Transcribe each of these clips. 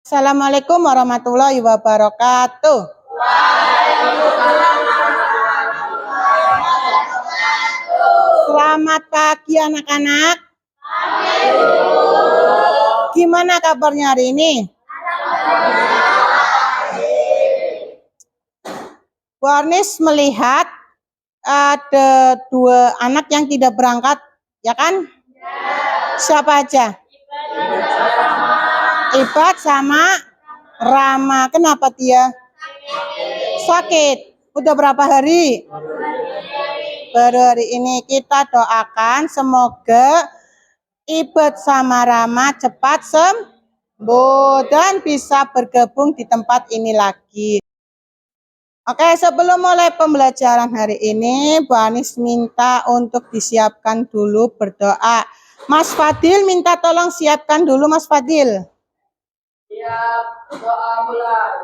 Assalamualaikum warahmatullahi wabarakatuh. Selamat pagi anak-anak. Gimana kabarnya hari ini? Bu Arnis melihat ada 2 anak yang tidak berangkat, ya kan? Siapa aja? Ibat sama Rama. Kenapa dia? Sakit. Udah berapa hari? Baru hari ini. Kita doakan semoga Ibat sama Rama cepat sembuh dan bisa bergabung di tempat ini lagi. Oke, sebelum mulai pembelajaran hari ini, Bu Anis minta untuk disiapkan dulu berdoa. Mas Fadil minta tolong siapkan dulu, Mas Fadil. Siap, doa mulai.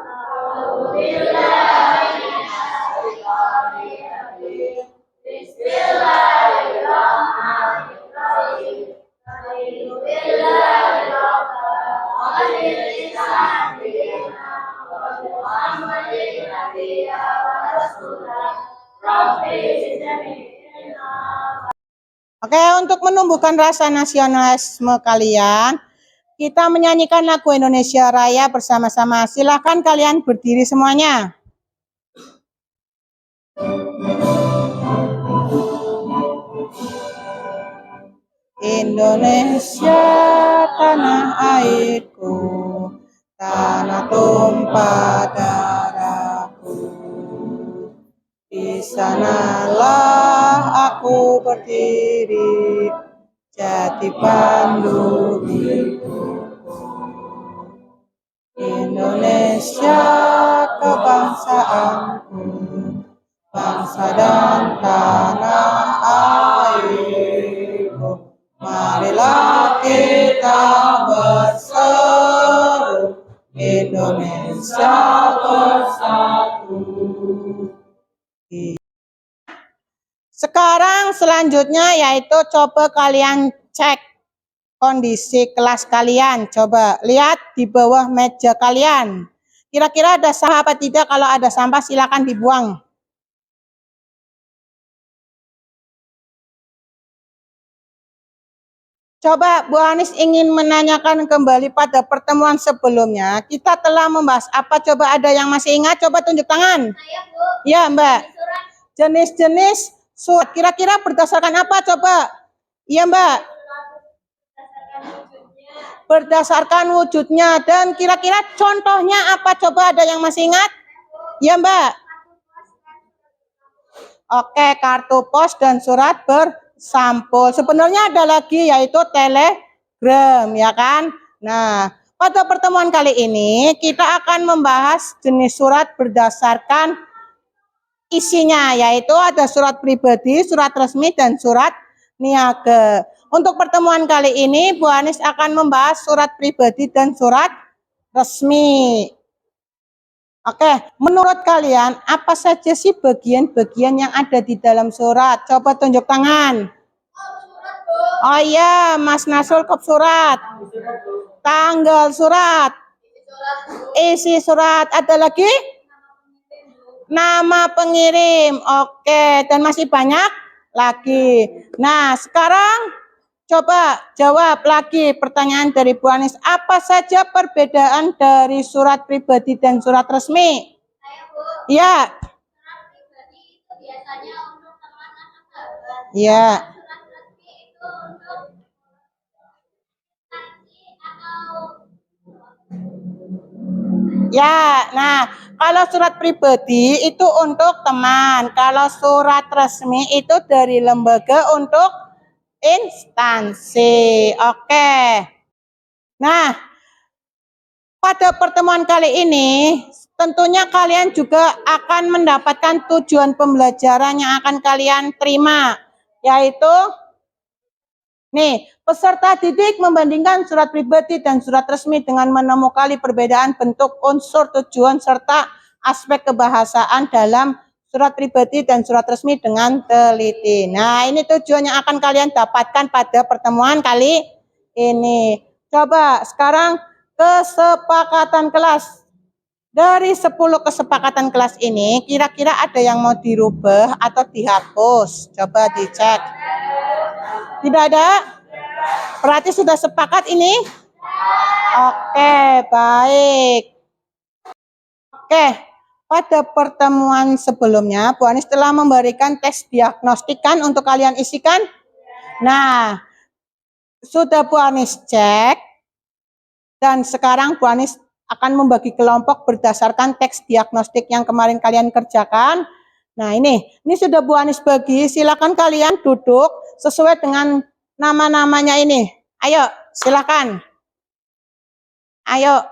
Oke, untuk menumbuhkan rasa nasionalisme kalian, kita menyanyikan lagu Indonesia Raya bersama-sama. Silahkan kalian berdiri semuanya. Indonesia tanah airku, tanah tumpah darahku. Di sanalah aku berdiri, jati pandu hidupku. Indonesia kebangsaanku, bangsa dan tanah airku. Marilah kita berseru, Indonesia bersatu. Sekarang selanjutnya yaitu coba kalian cek kondisi kelas kalian. Coba lihat di bawah meja kalian. Kira-kira ada sampah apa tidak? Kalau ada sampah silakan dibuang. Coba Bu Anis ingin menanyakan kembali pada pertemuan sebelumnya. Kita telah membahas apa? Coba ada yang masih ingat? Coba tunjuk tangan. Ya, Mbak. Jenis-jenis surat. Kira-kira berdasarkan apa? Coba. Iya, Mbak. Berdasarkan wujudnya. Dan kira-kira contohnya apa? Coba ada yang masih ingat? Ya, Mbak. Oke, kartu pos dan surat bersampul. Sebenarnya ada lagi yaitu telegram, ya kan? Nah, pada pertemuan kali ini kita akan membahas jenis surat berdasarkan isinya, yaitu ada surat pribadi, surat resmi, dan surat niaga. Untuk pertemuan kali ini, Bu Anis akan membahas surat pribadi dan surat resmi. Oke, menurut kalian apa saja sih bagian-bagian yang ada di dalam surat? Coba tunjuk tangan. Oh iya, Mas Nasul kop surat. Tanggal surat. Isi surat. Ada lagi? Nama pengirim. Oke, dan masih banyak lagi. Nah, sekarang coba jawab lagi pertanyaan dari Bu Anis. Apa saja perbedaan dari surat pribadi dan surat resmi? Ya. Surat pribadi itu biasanya untuk teman atau sahabat. Ya. Surat resmi itu untuk instansi atau Ya, nah kalau surat pribadi itu untuk teman, kalau surat resmi itu dari lembaga untuk instansi. Oke. Nah, pada pertemuan kali ini tentunya kalian juga akan mendapatkan tujuan pembelajaran yang akan kalian terima, yaitu nih, peserta didik membandingkan surat pribadi dan surat resmi dengan menemukan perbedaan bentuk, unsur, tujuan, serta aspek kebahasaan dalam surat pribadi dan surat resmi dengan teliti. Nah, ini tujuan yang akan kalian dapatkan pada pertemuan kali ini. Coba sekarang kesepakatan kelas. Dari 10 kesepakatan kelas ini, kira-kira ada yang mau dirubah atau dihapus? Coba dicek. Tidak ada? Berarti sudah sepakat ini? Oke, baik. Oke, pada pertemuan sebelumnya, Bu Anis telah memberikan tes diagnostik kan untuk kalian isikan? Nah, sudah Bu Anis cek, dan sekarang Bu Anis akan membagi kelompok berdasarkan teks diagnostik yang kemarin kalian kerjakan. Nah ini sudah Bu Anis bagi, silakan kalian duduk sesuai dengan nama-namanya ini. Ayo, silakan. Ayo.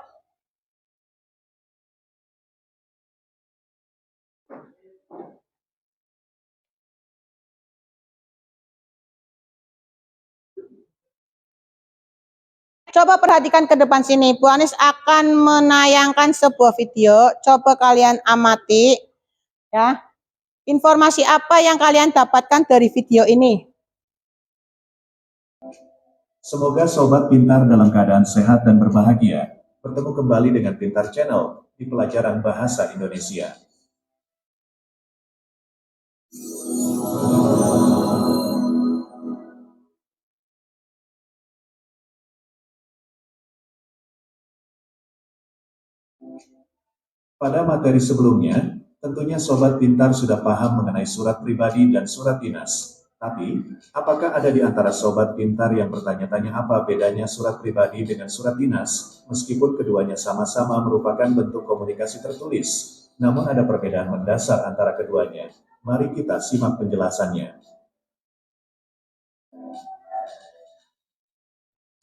Coba perhatikan ke depan sini. Bu Anis akan menayangkan sebuah video. Coba kalian amati. Ya. Informasi apa yang kalian dapatkan dari video ini? Semoga sobat pintar dalam keadaan sehat dan berbahagia. Bertemu kembali dengan Pintar Channel di pelajaran Bahasa Indonesia. Pada materi sebelumnya, tentunya sobat pintar sudah paham mengenai surat pribadi dan surat dinas. Tapi, apakah ada di antara sobat pintar yang bertanya-tanya apa bedanya surat pribadi dengan surat dinas, meskipun keduanya sama-sama merupakan bentuk komunikasi tertulis? Namun ada perbedaan mendasar antara keduanya. Mari kita simak penjelasannya.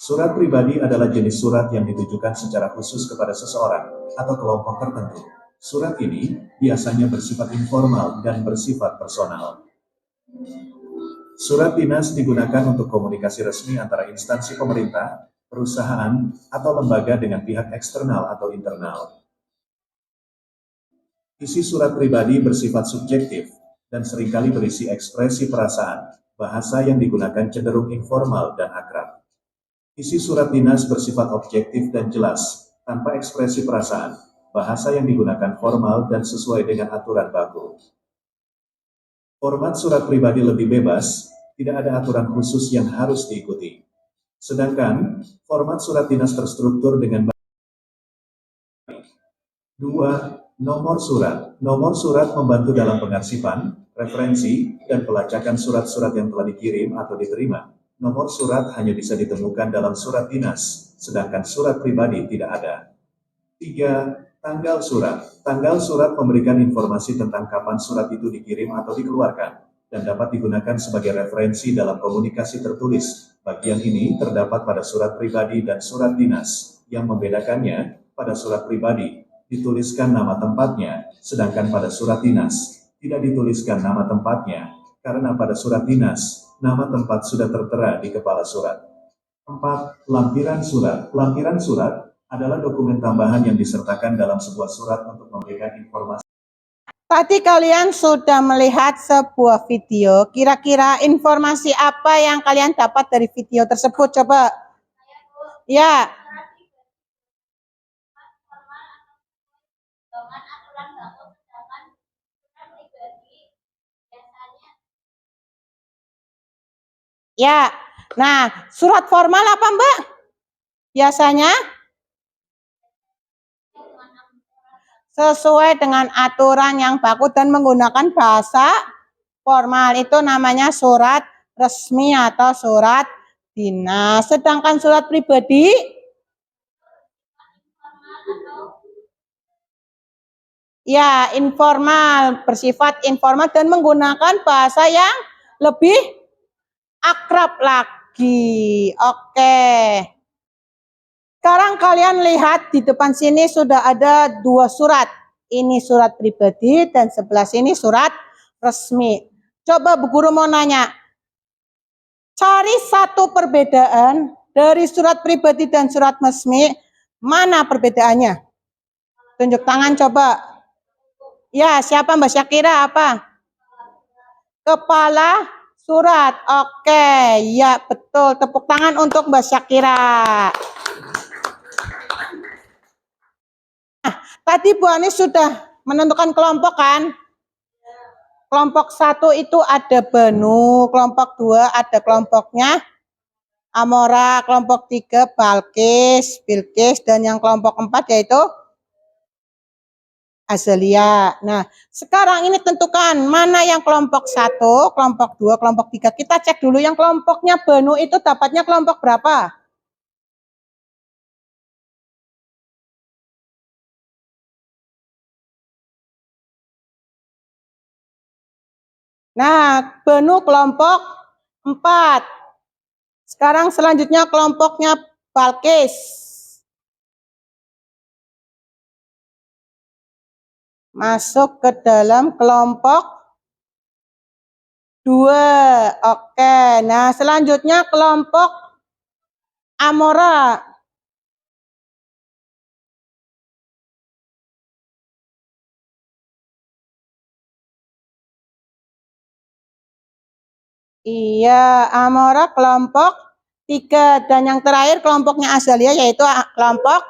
Surat pribadi adalah jenis surat yang ditujukan secara khusus kepada seseorang atau kelompok tertentu. Surat ini biasanya bersifat informal dan bersifat personal. Surat dinas digunakan untuk komunikasi resmi antara instansi pemerintah, perusahaan, atau lembaga dengan pihak eksternal atau internal. Isi surat pribadi bersifat subjektif dan seringkali berisi ekspresi perasaan. Bahasa yang digunakan cenderung informal dan akrab. Isi surat dinas bersifat objektif dan jelas, tanpa ekspresi perasaan. Bahasa yang digunakan formal dan sesuai dengan aturan baku. Format surat pribadi lebih bebas, tidak ada aturan khusus yang harus diikuti. Sedangkan, format surat dinas terstruktur dengan 2. Nomor surat. Nomor surat membantu dalam pengarsipan, referensi, dan pelacakan surat-surat yang telah dikirim atau diterima. Nomor surat hanya bisa ditemukan dalam surat dinas, sedangkan surat pribadi tidak ada. 3. Tanggal surat. Tanggal surat memberikan informasi tentang kapan surat itu dikirim atau dikeluarkan, dan dapat digunakan sebagai referensi dalam komunikasi tertulis. Bagian ini terdapat pada surat pribadi dan surat dinas. Yang membedakannya, pada surat pribadi, dituliskan nama tempatnya, sedangkan pada surat dinas, tidak dituliskan nama tempatnya, karena pada surat dinas, nama tempat sudah tertera di kepala surat. 4. Lampiran surat. Lampiran surat adalah dokumen tambahan yang disertakan dalam sebuah surat untuk memberikan informasi. Tadi kalian sudah melihat sebuah video. Kira-kira informasi apa yang kalian dapat dari video tersebut? Coba. Ya. Ya. Nah, surat formal apa, Mbak? Biasanya sesuai dengan aturan yang baku dan menggunakan bahasa formal, itu namanya surat resmi atau surat dinas. Sedangkan surat pribadi ya informal, bersifat informal dan menggunakan bahasa yang lebih akrab lagi. Oke. Sekarang kalian lihat di depan sini sudah ada 2 surat. Ini surat pribadi dan sebelah sini surat resmi. Coba Bu Guru mau nanya. Cari satu perbedaan dari surat pribadi dan surat resmi. Mana perbedaannya? Tunjuk tangan coba. Ya, siapa Mbak Syakira apa? Kepala surat. Oke, ya betul. Tepuk tangan untuk Mbak Syakira. Tadi Bu Anis sudah menentukan kelompok kan? Kelompok 1 itu ada Banu, kelompok 2 ada kelompoknya Amora, kelompok 3 Balkis, Bilkis, dan yang kelompok 4 yaitu Azalia. Nah, sekarang ini tentukan mana yang kelompok 1, kelompok 2, kelompok 3. Kita cek dulu yang kelompoknya Banu itu dapatnya kelompok berapa? Nah, Banu kelompok 4. Sekarang selanjutnya kelompoknya Balkis. Masuk ke dalam kelompok 2. Oke, nah selanjutnya kelompok Amora. Iya, Amora kelompok 3. Dan yang terakhir kelompoknya Azalia yaitu kelompok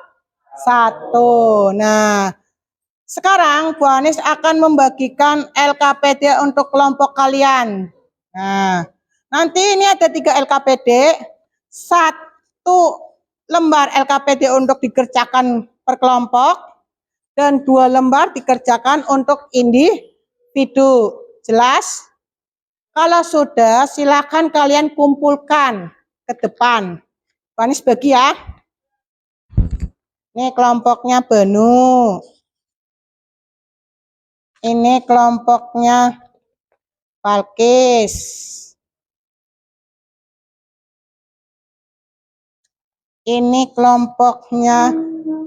1. Nah, sekarang Bu Anis akan membagikan LKPD untuk kelompok kalian. Nah, nanti ini ada 3 LKPD, 1 lembar LKPD untuk dikerjakan per kelompok, dan 2 lembar dikerjakan untuk individu. Jelas? Kalau sudah, silakan kalian kumpulkan ke depan. Bu Anis bagi ya. Ini kelompoknya Banu. Ini kelompoknya Balkis. Ini kelompoknya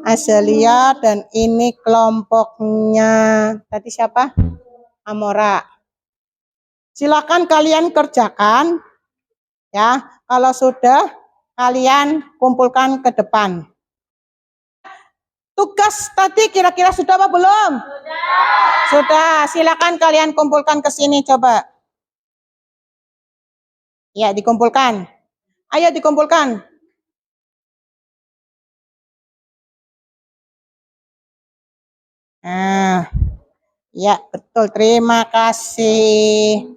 Azalia dan ini kelompoknya tadi siapa? Amora. Silakan kalian kerjakan ya. Kalau sudah kalian kumpulkan ke depan. Tugas tadi kira-kira sudah apa belum? Sudah. Silakan kalian kumpulkan ke sini coba. Ya, dikumpulkan. Ayo dikumpulkan. Nah, ya betul. Terima kasih.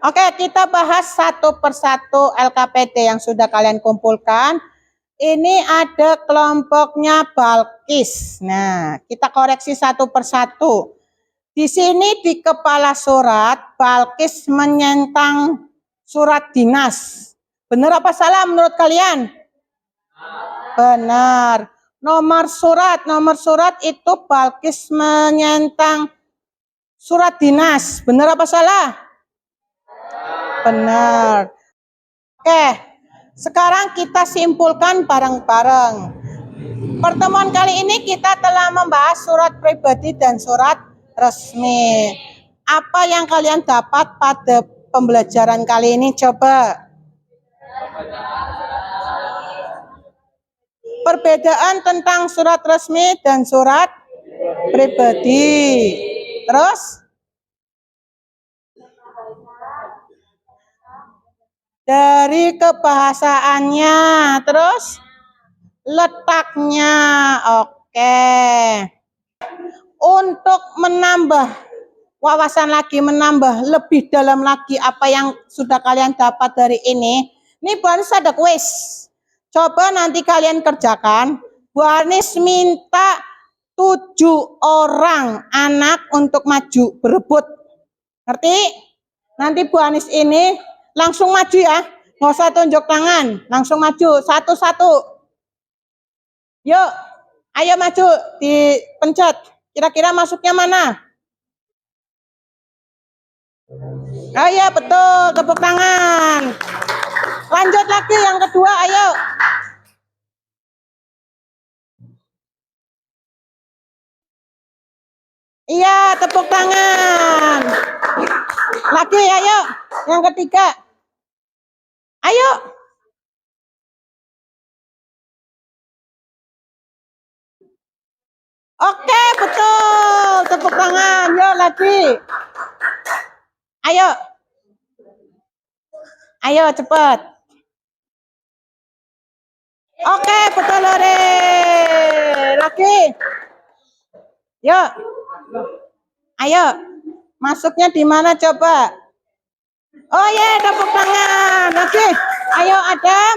Oke, kita bahas satu persatu LKPD yang sudah kalian kumpulkan. Ini ada kelompoknya Balkis. Nah, kita koreksi satu persatu. Di sini di kepala surat, Balkis menyentang surat dinas. Benar apa salah menurut kalian? Benar. Nomor surat itu Balkis menyentang surat dinas. Benar apa salah? Benar. Oke, sekarang kita simpulkan bareng-bareng. Pertemuan kali ini kita telah membahas surat pribadi dan surat resmi. Apa yang kalian dapat pada pembelajaran kali ini? Coba. Perbedaan tentang surat resmi dan surat pribadi. Terus? Dari kebahasaannya, terus letaknya. Oke. Untuk menambah wawasan lagi, menambah lebih dalam lagi apa yang sudah kalian dapat dari ini Bu Anis ada kuis. Coba nanti kalian kerjakan. Bu Anis minta 7 orang anak untuk maju berebut. Ngerti? Nanti Bu Anis ini langsung maju ya, nggak usah tunjuk tangan, langsung maju satu-satu. Yuk, ayo maju, dipencet. Kira-kira masuknya mana? Oh iya betul, tepuk tangan. Lanjut lagi yang kedua, ayo. Iya, tepuk tangan. Lagi, ayo. Yang ketiga. Ayo. Oke, betul. Tepuk tangan. Yuk lagi. Ayo. Ayo cepat. Oke, betul Lore. Lagi. lagi. Yuk. Ayo. Masuknya di mana coba? Oh ya, tepuk tangan. Oke. Ayo Adam.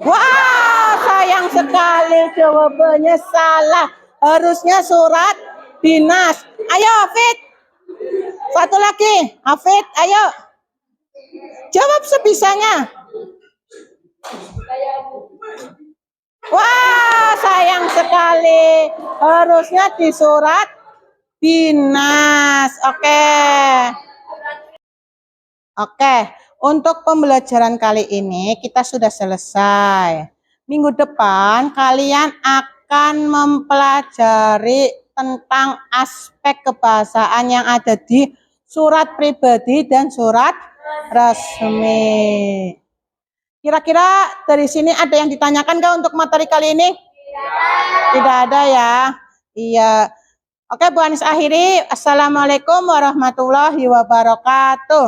Wah, sayang sekali jawabannya salah. Harusnya surat dinas. Ayo, Hafid. Satu lagi. Hafid, ayo. Jawab sebisanya. Wah, sayang sekali. Harusnya di surat dinas. Oke. Oke. Untuk pembelajaran kali ini kita sudah selesai. Minggu depan kalian akan mempelajari tentang aspek kebahasaan yang ada di surat pribadi dan surat resmi. Kira-kira dari sini ada yang ditanyakan nggak untuk materi kali ini? Tidak ada ya. Iya. Oke, Bu Anis akhiri. Assalamualaikum warahmatullahi wabarakatuh.